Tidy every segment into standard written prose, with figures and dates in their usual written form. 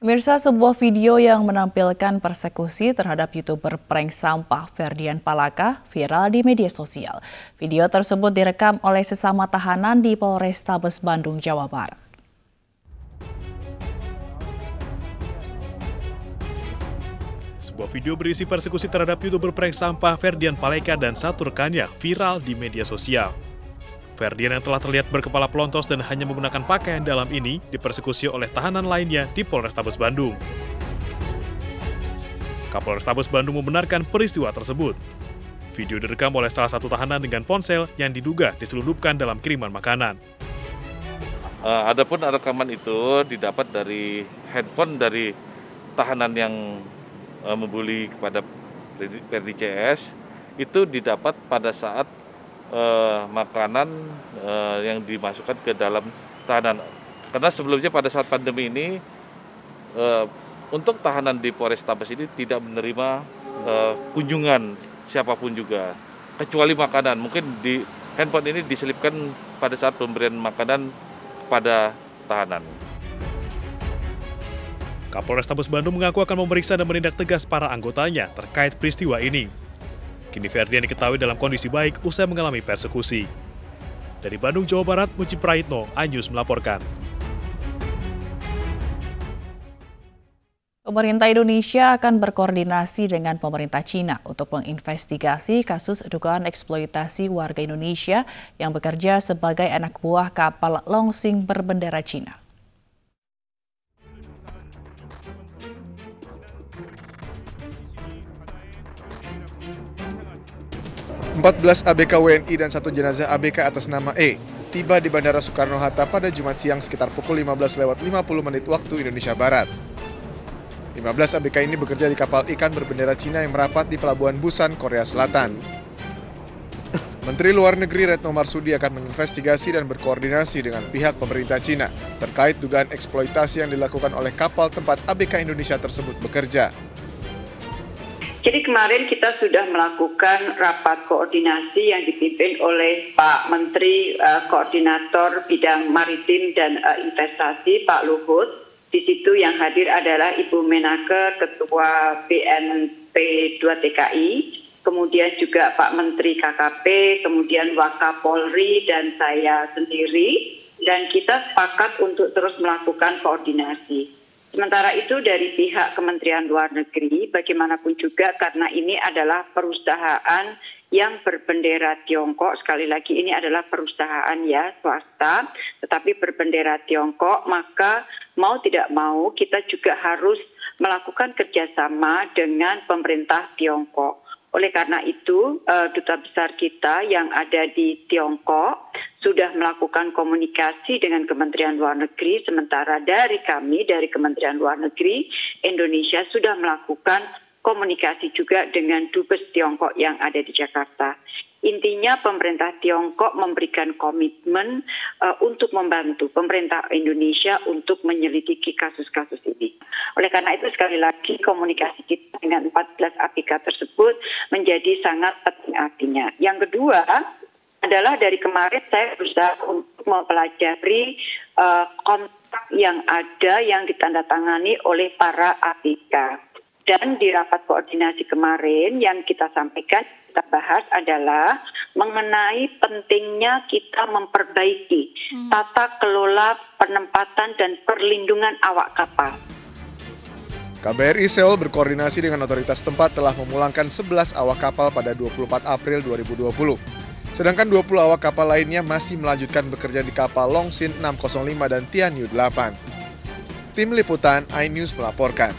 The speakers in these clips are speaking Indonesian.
Pemirsa, sebuah video yang menampilkan persekusi terhadap YouTuber prank sampah Ferdian Palaka viral di media sosial. Video tersebut direkam oleh sesama tahanan di Polrestabes Bandung, Jawa Barat. Sebuah video berisi persekusi terhadap YouTuber prank sampah Ferdian Paleka dan satu rekannya viral di media sosial. Ferdian yang telah terlihat berkepala pelontos dan hanya menggunakan pakaian dalam ini dipersekusi oleh tahanan lainnya di Polrestabes Bandung. Kapolrestabes Bandung membenarkan peristiwa tersebut. Video direkam oleh salah satu tahanan dengan ponsel yang diduga diselundupkan dalam kiriman makanan. Adapun rekaman itu didapat dari handphone dari tahanan yang membuli kepada Ferdi CS, itu didapat pada saat makanan yang dimasukkan ke dalam tahanan. Karena sebelumnya pada saat pandemi ini, untuk tahanan di Polrestabes ini tidak menerima kunjungan siapapun juga, kecuali makanan. Mungkin di handphone ini diselipkan pada saat pemberian makanan kepada tahanan. Kapolrestabes Bandung mengaku akan memeriksa dan menindak tegas para anggotanya terkait peristiwa ini. Kini Ferdian diketahui dalam kondisi baik usai mengalami persekusi. Dari Bandung, Jawa Barat, Muci Praitno, iNews melaporkan. Pemerintah Indonesia akan berkoordinasi dengan pemerintah Cina untuk menginvestigasi kasus dugaan eksploitasi warga Indonesia yang bekerja sebagai anak buah kapal Longsing berbendera Cina. 14 ABK WNI dan 1 jenazah ABK atas nama E tiba di Bandara Soekarno-Hatta pada Jumat siang sekitar pukul 15.50 waktu Indonesia Barat. 15 ABK ini bekerja di kapal ikan berbendera Cina yang merapat di Pelabuhan Busan, Korea Selatan. Menteri Luar Negeri Retno Marsudi akan menginvestigasi dan berkoordinasi dengan pihak pemerintah Cina terkait dugaan eksploitasi yang dilakukan oleh kapal tempat ABK Indonesia tersebut bekerja. Jadi kemarin kita sudah melakukan rapat koordinasi yang dipimpin oleh Pak Menteri Koordinator Bidang Maritim dan Investasi, Pak Luhut. Di situ yang hadir adalah Ibu Menaker, Ketua BNP 2 TKI, kemudian juga Pak Menteri KKP, kemudian Wakapolri dan saya sendiri, dan kita sepakat untuk terus melakukan koordinasi. Sementara itu dari pihak Kementerian Luar Negeri, bagaimanapun juga karena ini adalah perusahaan yang berbendera Tiongkok, sekali lagi ini adalah perusahaan ya swasta, tetapi berbendera Tiongkok, maka mau tidak mau kita juga harus melakukan kerjasama dengan pemerintah Tiongkok. Oleh karena itu, Duta Besar kita yang ada di Tiongkok sudah melakukan komunikasi dengan Kementerian Luar Negeri, sementara dari kami, dari Kementerian Luar Negeri, Indonesia sudah melakukan komunikasi juga dengan Dubes Tiongkok yang ada di Jakarta. Intinya pemerintah Tiongkok memberikan komitmen untuk membantu pemerintah Indonesia untuk menyelidiki kasus-kasus ini. Oleh karena itu sekali lagi komunikasi kita dengan 14 ABK tersebut menjadi sangat penting artinya. Yang kedua adalah dari kemarin saya berusaha untuk mempelajari kontrak yang ada yang ditandatangani oleh para ABK. Dan di rapat koordinasi kemarin yang kita sampaikan, kita bahas adalah mengenai pentingnya kita memperbaiki tata kelola penempatan dan perlindungan awak kapal. KBRI Seoul berkoordinasi dengan otoritas tempat telah memulangkan 11 awak kapal pada 24 April 2020. Sedangkan 20 awak kapal lainnya masih melanjutkan bekerja di kapal Longsing 605 dan Tianyu 8. Tim Liputan iNews melaporkan.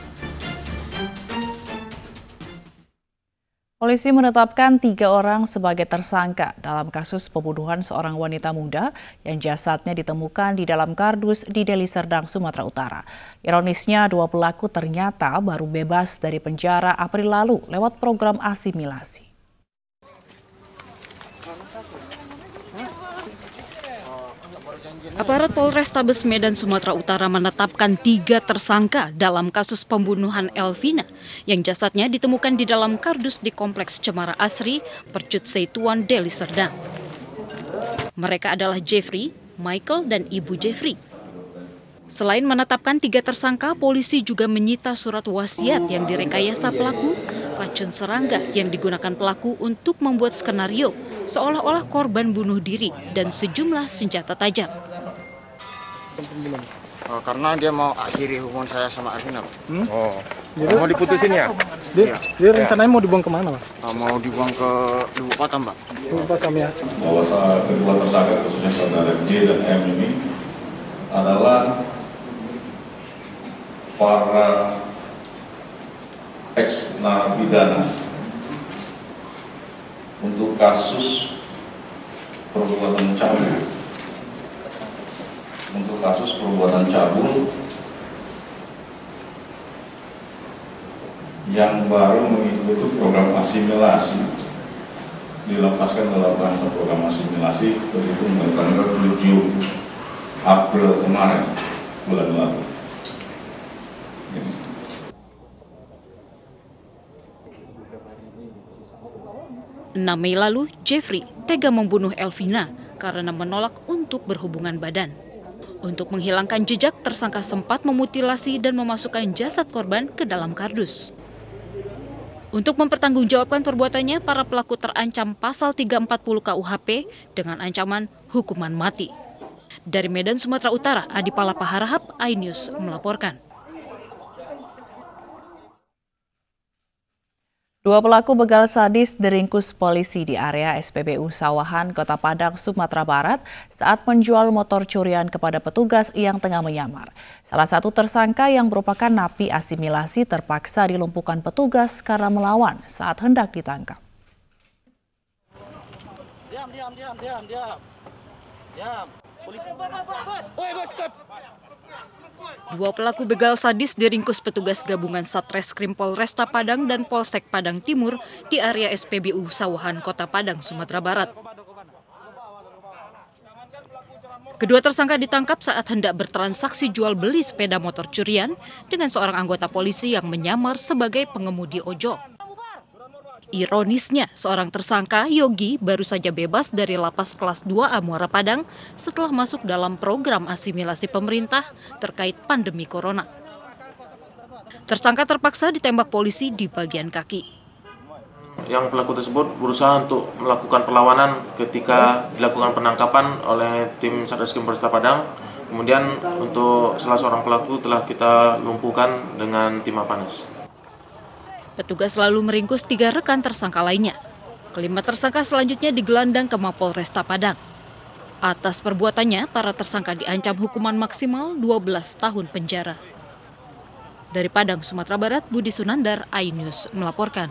Polisi menetapkan 3 orang sebagai tersangka dalam kasus pembunuhan seorang wanita muda yang jasadnya ditemukan di dalam kardus di Deli Serdang, Sumatera Utara. Ironisnya, 2 pelaku ternyata baru bebas dari penjara April lalu lewat program asimilasi. Aparat Polrestabes Medan, Sumatera Utara menetapkan 3 tersangka dalam kasus pembunuhan Elvina yang jasadnya ditemukan di dalam kardus di Kompleks Cemara Asri, Percut Seituan, Deli Serdang. Mereka adalah Jeffrey, Michael, dan Ibu Jeffrey. Selain menetapkan 3 tersangka, polisi juga menyita surat wasiat yang direkayasa pelaku, racun serangga yang digunakan pelaku untuk membuat skenario seolah-olah korban bunuh diri, dan sejumlah senjata tajam. Karena dia mau akhiri hubungan saya sama Arvina. Oh, jadi mau diputusin ya? Dia rencananya mau dibuang kemana, Pak? Mau dibuang ke Luwu Patam, Pak. Luwu Patam ya. Bahwa kedua tersangka, khususnya saudara J dan M ini adalah para ex-narapidana untuk kasus perbuatan cabul. Untuk kasus perbuatan cabul yang baru mengikuti program asimilasi, dilepaskan dalam rangka program asimilasi terhitung dari tanggal 7 April kemarin, bulan lalu. 6 Mei lalu, Jeffrey tega membunuh Elvina karena menolak untuk berhubungan badan. Untuk menghilangkan jejak, tersangka sempat memutilasi dan memasukkan jasad korban ke dalam kardus. Untuk mempertanggungjawabkan perbuatannya, para pelaku terancam pasal 340 KUHP dengan ancaman hukuman mati. Dari Medan, Sumatera Utara, Adi Palapa Harahap, iNews melaporkan. 2 pelaku begal sadis diringkus polisi di area SPBU Sawahan, Kota Padang, Sumatera Barat saat menjual motor curian kepada petugas yang tengah menyamar. Salah satu tersangka yang merupakan napi asimilasi terpaksa dilumpuhkan petugas karena melawan saat hendak ditangkap. Diam. Polisi. Dua pelaku begal sadis diringkus petugas gabungan Satreskrim Polresta Padang dan Polsek Padang Timur di area SPBU Sawahan, Kota Padang, Sumatera Barat. Kedua tersangka ditangkap saat hendak bertransaksi jual beli sepeda motor curian dengan seorang anggota polisi yang menyamar sebagai pengemudi ojol. Ironisnya, seorang tersangka, Yogi, baru saja bebas dari lapas kelas 2A Muara Padang setelah masuk dalam program asimilasi pemerintah terkait pandemi corona. Tersangka terpaksa ditembak polisi di bagian kaki. Yang pelaku tersebut berusaha untuk melakukan perlawanan ketika dilakukan penangkapan oleh tim Satreskrim Polresta Padang. Kemudian untuk salah seorang pelaku telah kita lumpuhkan dengan timah panas. Petugas lalu meringkus 3 rekan tersangka lainnya. Kelima tersangka selanjutnya digelandang ke Mapolresta Padang. Atas perbuatannya, para tersangka diancam hukuman maksimal 12 tahun penjara. Dari Padang, Sumatera Barat, Budi Sunandar, iNews melaporkan.